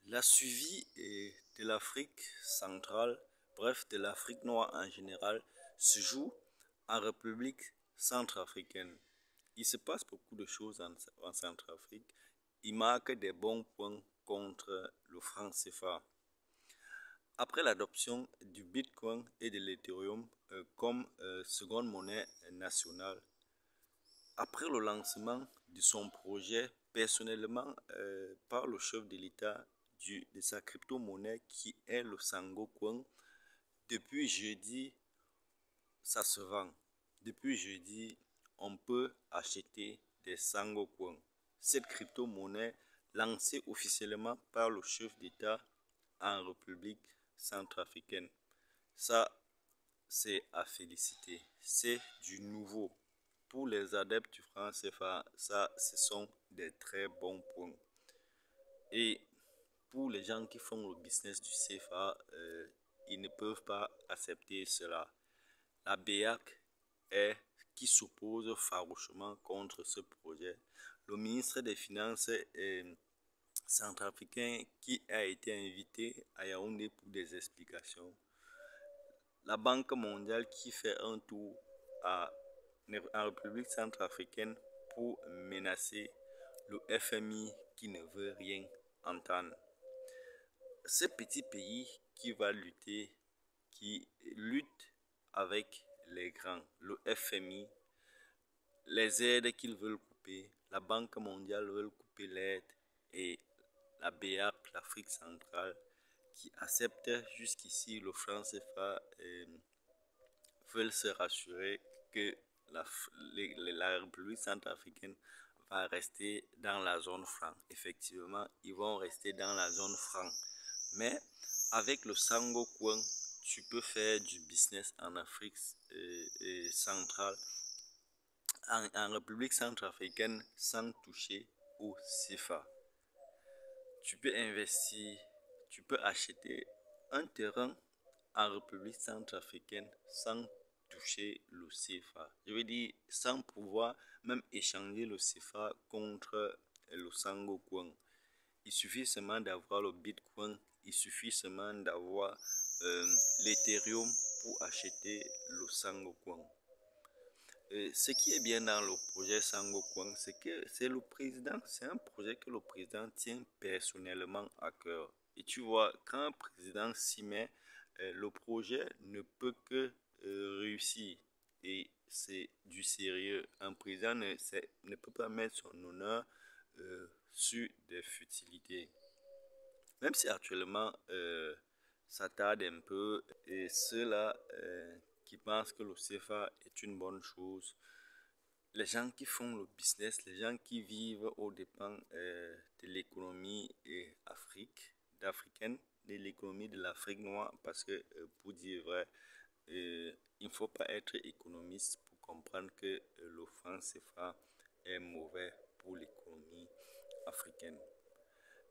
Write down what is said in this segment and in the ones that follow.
La suivi de l'Afrique centrale, bref de l'Afrique noire en général, se joue en République centrafricaine. Il se passe beaucoup de choses en Centrafrique. Il marque des bons points contre le franc CFA. Après l'adoption du Bitcoin et de l'Ethereum comme seconde monnaie nationale, après le lancement de son projet personnellement par le chef de l'État de sa crypto-monnaie qui est le Sangocoin, depuis jeudi, ça se vend. Depuis jeudi, on peut acheter des Sangocoins. Cette crypto-monnaie lancée officiellement par le chef d'État en République centrafricaine. Ça, c'est à féliciter. C'est du nouveau. Pour les adeptes du franc CFA, ça, ce sont des très bons points. Et pour les gens qui font le business du CFA, ils ne peuvent pas accepter cela. La BEAC qui s'oppose farouchement contre ce projet. Le ministre des Finances centrafricain qui a été invité à Yaoundé pour des explications. La Banque mondiale qui fait un tour en République centrafricaine pour menacer le FMI qui ne veut rien entendre. Ce petit pays qui lutte avec les grands, le FMI, les aides qu'ils veulent couper, la Banque mondiale veut couper l'aide et la BEAC, l'Afrique centrale, qui accepte jusqu'ici le franc CFA, veulent se rassurer que la République centrafricaine va rester dans la zone franc. Effectivement, ils vont rester dans la zone franc. Mais avec le Sangocoin, tu peux faire du business en Afrique centrale, en République centrafricaine, sans toucher au CFA. Tu peux investir, tu peux acheter un terrain en République centrafricaine sans toucher le CFA. Je veux dire, sans pouvoir même échanger le CFA contre le Sangocoin. Il suffit seulement d'avoir le Bitcoin, il suffit seulement d'avoir l'Ethereum pour acheter le Sangocoin. Ce qui est bien dans le projet Sangocoin, c'est que c'est un projet que le président tient personnellement à cœur. Et tu vois, quand un président s'y met, le projet ne peut que réussir. Et c'est du sérieux. Un président ne peut pas mettre son honneur sur des futilités. Même si actuellement ça tarde un peu, et ceux-là qui pensent que le CFA est une bonne chose, les gens qui font le business, les gens qui vivent aux dépens de l'économie africaine, de l'économie de l'Afrique noire, parce que pour dire vrai, il ne faut pas être économiste pour comprendre que le franc CFA est mauvais pour l'économie africaine.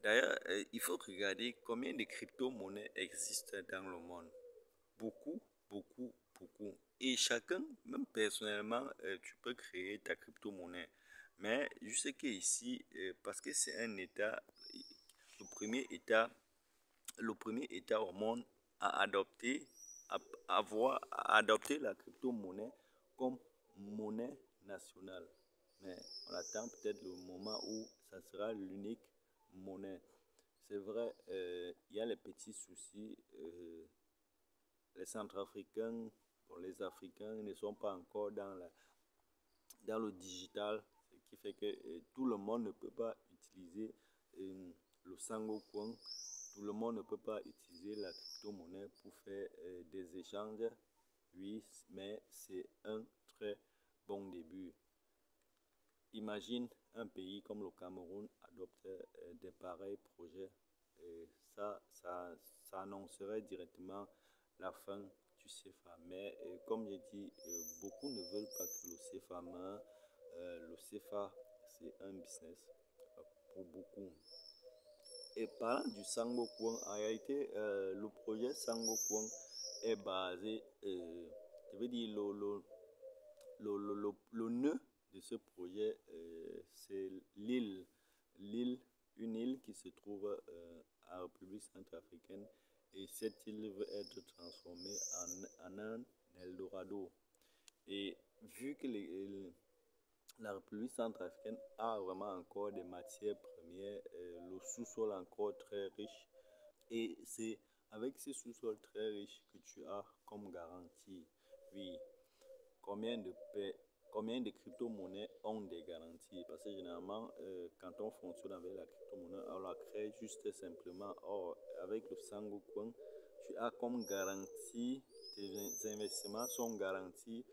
D'ailleurs, il faut regarder combien de crypto-monnaies existent dans le monde. Beaucoup, beaucoup, beaucoup. Et chacun, même personnellement, tu peux créer ta crypto-monnaie. Mais je sais qu'ici, parce que c'est un État, le premier État au monde à adopter la crypto-monnaie comme monnaie nationale. Mais on attend peut-être le moment où ça sera l'unique monnaie. C'est vrai, il y a les petits soucis. Les Centrafricains, les Africains ne sont pas encore dans le digital, ce qui fait que tout le monde ne peut pas utiliser le Sangocoin. Tout le monde ne peut pas utiliser la crypto-monnaie pour faire des échanges. Oui, mais c'est un très bon début. Imagine un pays comme le Cameroun adopte des pareils projets. Et ça annoncerait directement la fin du CFA. Mais comme j'ai dit, beaucoup ne veulent pas que le CFA meure. Le CFA, c'est un business pour beaucoup. Et parlant du Sangocoin, en réalité, le projet Sangocoin est basé, je veux dire, le nœud de ce projet, c'est une île qui se trouve en République centrafricaine et cette île veut être transformée en un Eldorado. Et vu que la République centrafricaine a vraiment encore des matières premières, le sous-sol encore très riche, et c'est avec ces sous-sols très riches que tu as comme garantie. Oui, combien de paix, combien de crypto-monnaies ont des garanties? Parce que généralement, quand on fonctionne avec la crypto-monnaie, on la crée juste simplement. Or, avec le Sangocoin, tu as comme garantie, tes investissements sont garantis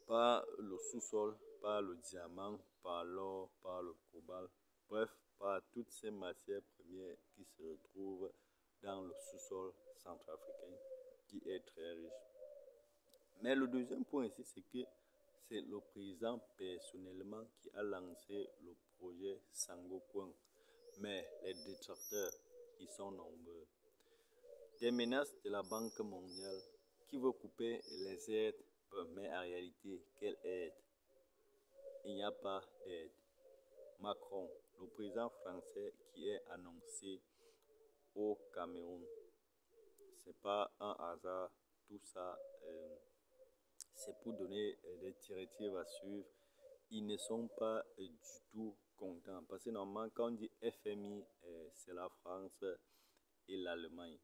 par le sous-sol, par le diamant, par l'or, par le cobalt, bref, par toutes ces matières premières qui se retrouvent dans le sous-sol centrafricain qui est très riche. Mais le deuxième point ici, c'est que c'est le président personnellement qui a lancé le projet Sangocoin. Mais les détracteurs, ils sont nombreux. Des menaces de la Banque mondiale qui veut couper les aides, mais en réalité, quelle aide? Il n'y a pas d'aide. Macron, le président français qui est annoncé au Cameroun, c'est pas un hasard, tout ça, c'est pour donner des directives à suivre. Ils ne sont pas du tout contents parce que normalement, quand on dit FMI, c'est la France et l'Allemagne.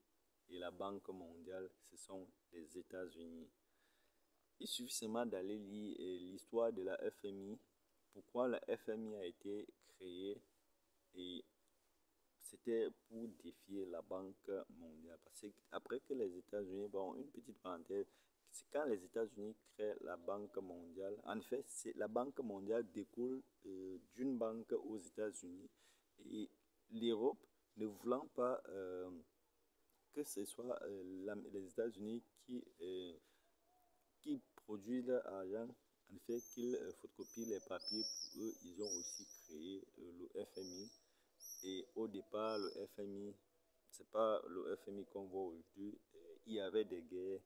Et la Banque mondiale, ce sont les États-Unis. Il suffit seulement d'aller lire l'histoire de la FMI, pourquoi la FMI a été créée, et c'était pour défier la Banque mondiale. Parce qu'après que les États-Unis, bon, une petite parenthèse, c'est quand les États-Unis créent la Banque mondiale, en fait, la Banque mondiale découle d'une banque aux États-Unis. Et l'Europe, ne voulant pas que ce soit les États-Unis qui produisent leur argent, en fait, qu'ils photocopient les papiers pour eux, ils ont aussi créé le FMI. Et au départ, le FMI, c'est pas le FMI qu'on voit aujourd'hui. Il y avait des guerres.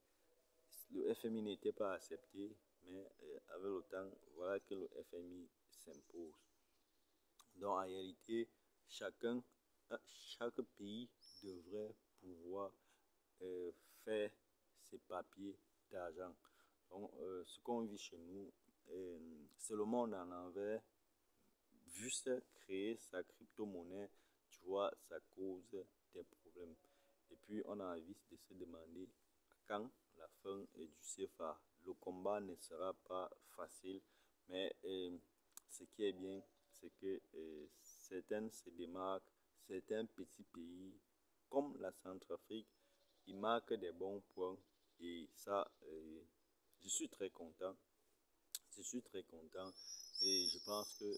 Le FMI n'était pas accepté, mais avec le temps, voilà que le FMI s'impose. Donc en réalité, chaque pays devrait pouvoir faire ses papiers d'argent. Donc ce qu'on vit chez nous, c'est le monde en envers. Juste créer sa crypto-monnaie, tu vois, ça cause des problèmes. Et puis, on a envie de se demander quand la fin du CFA. Le combat ne sera pas facile, mais ce qui est bien, c'est que certains se démarquent, certains petits pays, comme la Centrafrique, ils marquent des bons points. Et ça, je suis très content. Je suis très content et je pense que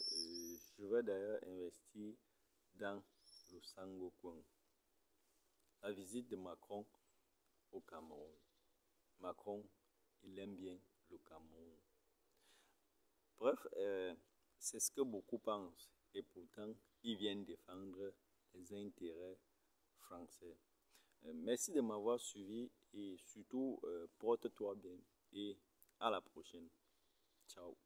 je vais d'ailleurs investir dans le Sangocoin. La visite de Macron au Cameroun. Macron, il aime bien le Cameroun. Bref, c'est ce que beaucoup pensent et pourtant, ils viennent défendre les intérêts français. Merci de m'avoir suivi et surtout, porte-toi bien et à la prochaine. Ciao.